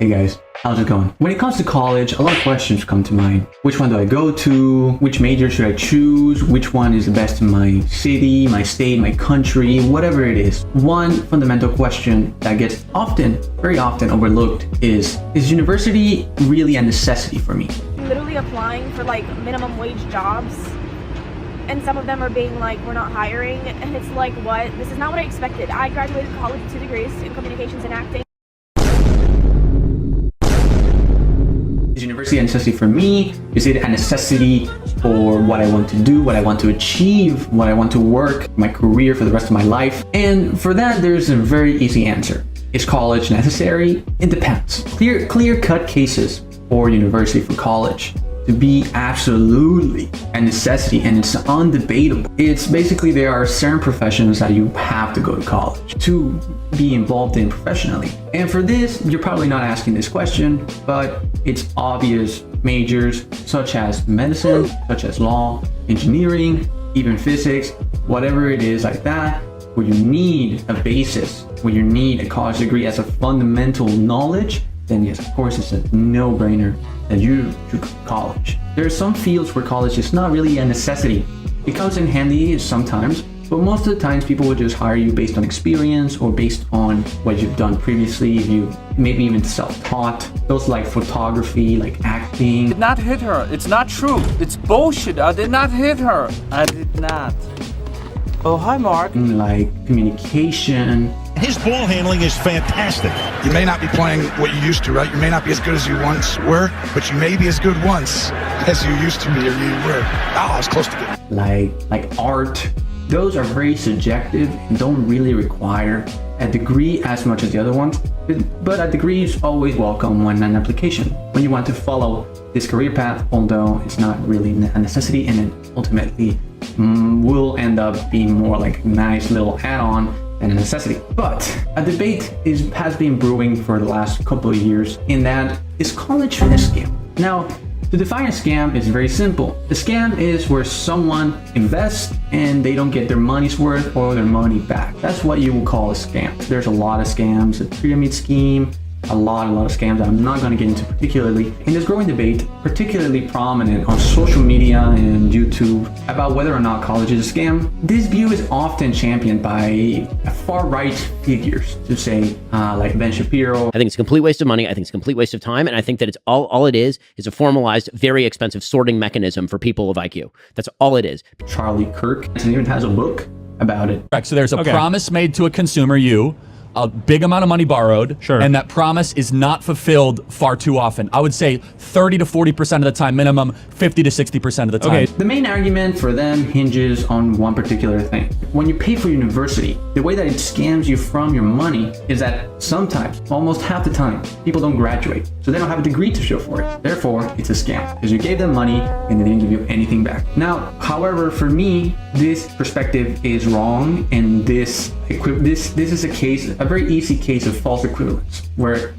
Hey guys, how's it going? When it comes to college, a lot of questions come to mind. Which one do I go to? Which major should I choose? Which one is the best in my city, my state, my country, whatever it is? One fundamental question that gets very often overlooked is university really a necessity for me? Literally applying for like minimum wage jobs, and some of them are being like, we're not hiring, and it's like, what? This is not what I expected. I graduated college with 2 degrees in communications and acting. Is university a necessity for me? Is it a necessity for what I want to do, what I want to achieve, what I want to work, my career for the rest of my life? And for that, there's a very easy answer. Is college necessary? It depends. Clear-cut cases for university, for college to be absolutely a necessity, and it's undebatable. It's basically there are certain professions that you have to go to college to be involved in professionally. And for this, you're probably not asking this question, but it's obvious majors such as medicine, such as law, engineering, even physics, whatever it is like that, where you need a basis, where you need a college degree as a fundamental knowledge, then yes, of course, it's a no-brainer that you should go to college. There are some fields where college is not really a necessity. It comes in handy sometimes, but most of the times people will just hire you based on experience or based on what you've done previously. If you maybe even self-taught, those like photography, like acting. I did not hit her. It's not true. It's bullshit. I did not hit her. I did not. Oh, hi, Mark. Like communication. His ball handling is fantastic. You may not be playing what you used to, right? You may not be as good as you once were, but you may be as good once as you used to be or you were. Oh, I was close to good. Like art. Those are very subjective and don't really require a degree as much as the other ones. But a degree is always welcome when an application. When you want to follow this career path, although it's not really a necessity, and it ultimately will end up being more like a nice little add-on and a necessity. But a debate has been brewing for the last couple of years in that, is college a scam? Now, to define a scam is very simple. A scam is where someone invests and they don't get their money's worth or their money back. That's what you would call a scam. There's a lot of scams, a pyramid scheme, a lot of scams that I'm not going to get into particularly. In this growing debate, particularly prominent on social media and YouTube, about whether or not college is a scam, this view is often championed by far-right figures to say, like Ben Shapiro. I think it's a complete waste of money. I think it's a complete waste of time. And I think that it's all it is a formalized, very expensive sorting mechanism for people of IQ. That's all it is. Charlie Kirk even has a book about it. Correct. So there's a promise made to a consumer, a big amount of money borrowed, and that promise is not fulfilled far too often. I would say 30 to 40% of the time minimum, 50 to 60% of the time. The main argument for them hinges on one particular thing. When you pay for university, the way that it scams you from your money is that sometimes, almost half the time, people don't graduate. So they don't have a degree to show for it. Therefore, it's a scam because you gave them money and they didn't give you anything back. Now, however, for me, this perspective is wrong, and this is a very easy case of false equivalence, where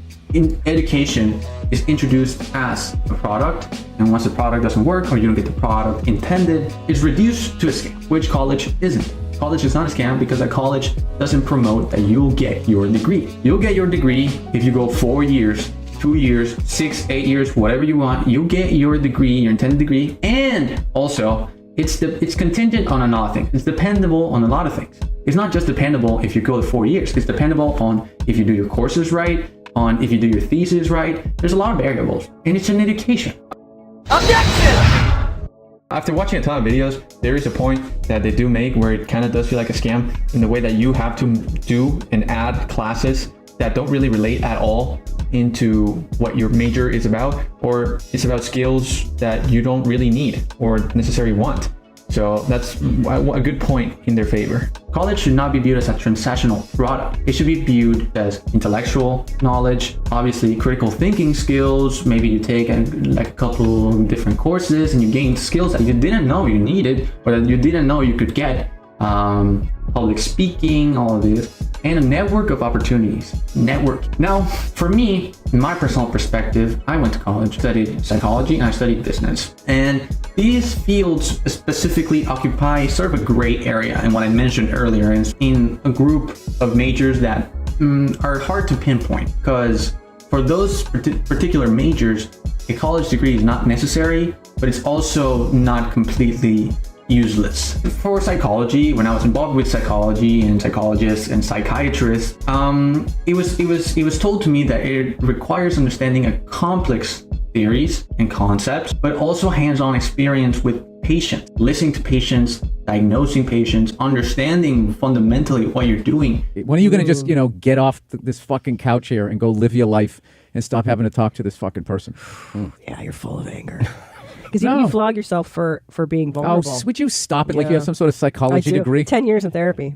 education is introduced as a product, and once the product doesn't work or you don't get the product intended, it's reduced to a scam, which college isn't. College is not a scam because a college doesn't promote that you'll get your degree. You'll get your degree if you go 4 years, 2 years, 6, 8 years, whatever you want. You'll get your degree, your intended degree, and also it's contingent on another thing. It's dependable on a lot of things. It's not just dependable if you go to 4 years. It's dependable on if you do your courses right, on if you do your thesis right. There's a lot of variables, and it's an education. Objection! After watching a ton of videos, there is a point that they do make where it kind of does feel like a scam in the way that you have to do and add classes that don't really relate at all into what your major is about, or it's about skills that you don't really need or necessarily want. So that's a good point in their favor. College should not be viewed as a transactional product. It should be viewed as intellectual knowledge, obviously critical thinking skills. Maybe you take a couple different courses and you gain skills that you didn't know you needed or that you didn't know you could get. Public speaking, all of this, and a network of opportunities. Now, for me, in my personal perspective, I went to college, studied psychology, and I studied business. And these fields specifically occupy sort of a gray area. And what I mentioned earlier is in a group of majors that are hard to pinpoint, because For those particular majors, a college degree is not necessary, but it's also not completely useless. For psychology, when I was involved with psychology and psychologists and psychiatrists, it was told to me that it requires understanding a complex theories and concepts, but also hands-on experience with patients, listening to patients, diagnosing patients, understanding fundamentally what you're doing. When are you going to just, get off this fucking couch here and go live your life and stop having to talk to this fucking person? Yeah, you're full of anger. Because you flog yourself for being vulnerable. Oh, would you stop it like you have some sort of psychology degree? 10 years in therapy.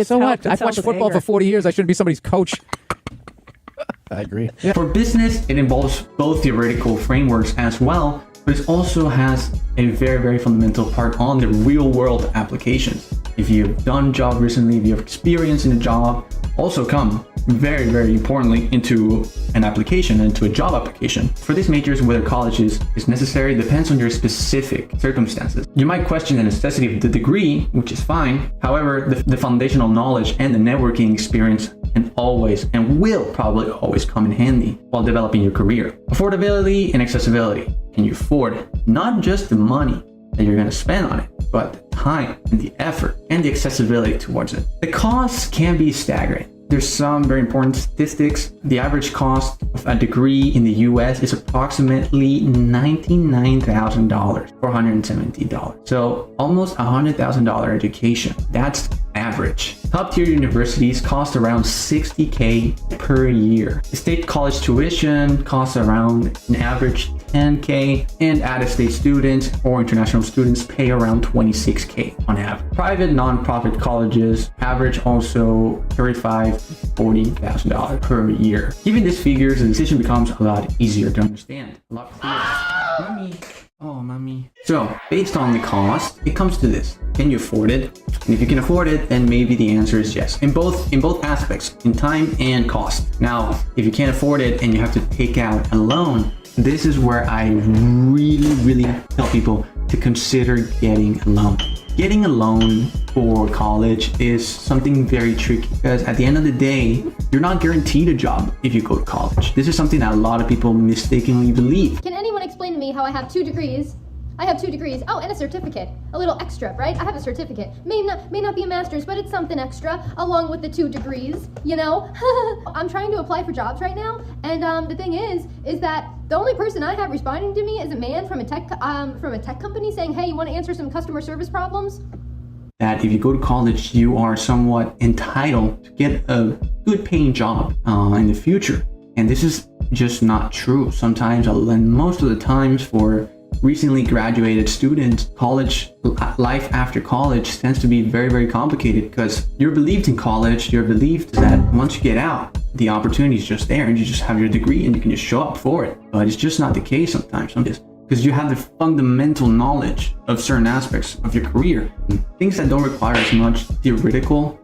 So what? I've watched football for 40 years. I shouldn't be somebody's coach. I agree. Yeah. For business, it involves both theoretical frameworks as well, but it also has a very, very fundamental part on the real world applications. If you've done a job recently, if you have experience in a job, also come very, very importantly into an application, into a job application. For these majors, whether college is necessary depends on your specific circumstances. You might question the necessity of the degree, which is fine. However, the foundational knowledge and the networking experience can always and will probably always come in handy while developing your career. Affordability and accessibility. Can you afford not just the money that you're going to spend on it, but the time and the effort and the accessibility towards it? The costs can be staggering. There's some very important statistics. The average cost of a degree in the US is approximately $99,000, $470. So almost $100,000 education. That's average. Top tier universities cost around $60K per year. The state college tuition costs around an average $10K, and out-of-state students or international students pay around $26K on average. Private nonprofit colleges average also $35,000-$40,000 per year. Given these figures, the decision becomes a lot easier to understand. A lot clearer. Mommy. So, based on the cost, it comes to this. Can you afford it? And if you can afford it, then maybe the answer is yes. In both aspects, in time and cost. Now, if you can't afford it and you have to take out a loan, this is where I really tell people to consider getting a loan. Getting a loan for college is something very tricky because at the end of the day, you're not guaranteed a job if you go to college. This is something that a lot of people mistakenly believe. Can anyone explain to me how I have 2 degrees? I have 2 degrees. Oh, and a certificate. A little extra, right? I have a certificate. May not be a master's, but it's something extra along with the 2 degrees, I'm trying to apply for jobs right now, and the thing is that the only person I have responding to me is a man from a tech company saying, "Hey, you want to answer some customer service problems?" That if you go to college, you are somewhat entitled to get a good paying job in the future. And this is just not true. Sometimes, and most of the times for recently graduated students, college life after college tends to be very, very complicated because you're believed in college, you're believed that once you get out, the opportunity is just there and you just have your degree and you can just show up for it. But it's just not the case sometimes. Because you have the fundamental knowledge of certain aspects of your career. Things that don't require as much theoretical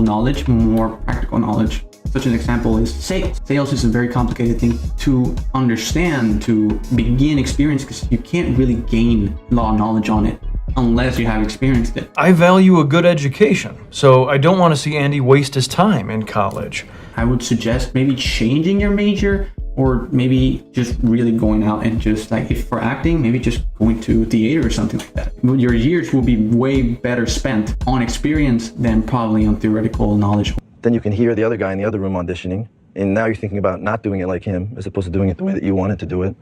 knowledge, more practical knowledge. Such an example is sales. Sales is a very complicated thing to understand, to begin experience, because you can't really gain a lot of knowledge on it unless you have experienced it. I value a good education, so I don't want to see Andy waste his time in college. I would suggest maybe changing your major, or maybe just really going out and just like, if for acting, maybe just going to theater or something like that. Your years will be way better spent on experience than probably on theoretical knowledge. Then you can hear the other guy in the other room auditioning, and now you're thinking about not doing it like him, as opposed to doing it the way that you wanted to do it.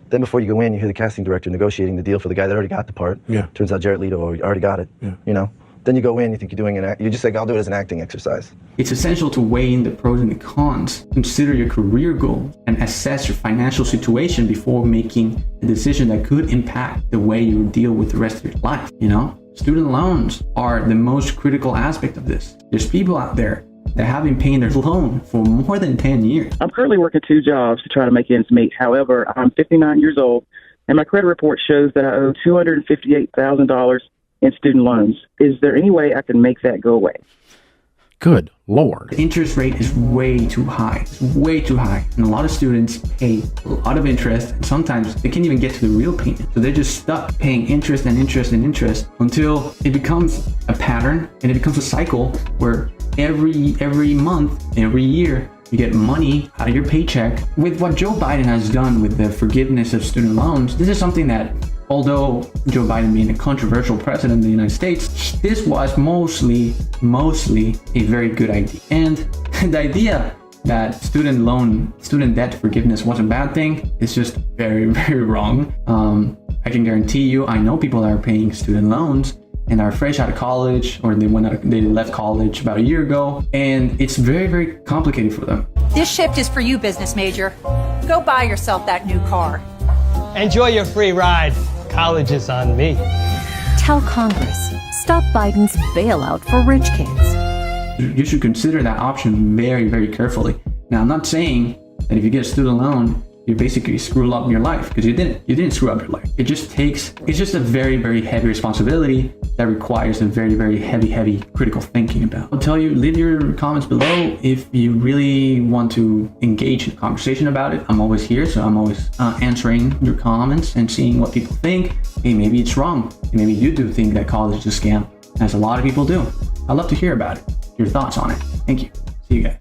Then before you go in, you hear the casting director negotiating the deal for the guy that already got the part. Yeah. Turns out Jared Leto already got it. Yeah. Then you go in, you think you're doing you just like, I'll do it as an acting exercise. It's essential to weigh in the pros and the cons, consider your career goals, and assess your financial situation before making a decision that could impact the way you deal with the rest of your life. Student loans are the most critical aspect of this. There's people out there that have been paying their loan for more than 10 years. I'm currently working 2 jobs to try to make ends meet. However, I'm 59 years old, and my credit report shows that I owe $258,000 in student loans. Is there any way I can make that go away? Good Lord. The interest rate is way too high. It's way too high. And a lot of students pay a lot of interest, and sometimes they can't even get to the real payment. So they're just stuck paying interest and interest and interest until it becomes a pattern and it becomes a cycle where every month, every year, You get money out of your paycheck. With what Joe Biden has done with the forgiveness of student loans, this is something that, although Joe Biden being a controversial president of the United States, this was mostly a very good idea. And the idea that student debt forgiveness was a bad thing is just very, very wrong. I can guarantee you, I know people that are paying student loans and are fresh out of college, or they left college about a year ago, and it's very, very complicated for them. This shift is for you, business major. Go buy yourself that new car. Enjoy your free ride. College is on me. Tell Congress, stop Biden's bailout for rich kids. You should consider that option very, very carefully. Now, I'm not saying that if you get a student loan, you basically screw up your life, because you didn't screw up your life. It's just a very, very heavy responsibility that requires a very, very heavy critical thinking about. I'll tell you, leave your comments below if you really want to engage in a conversation about it. I'm always here, so I'm always answering your comments and seeing what people think. Hey, maybe it's wrong. Maybe you do think that college is a scam, as a lot of people do. I'd love to hear about it, your thoughts on it. Thank you. See you guys.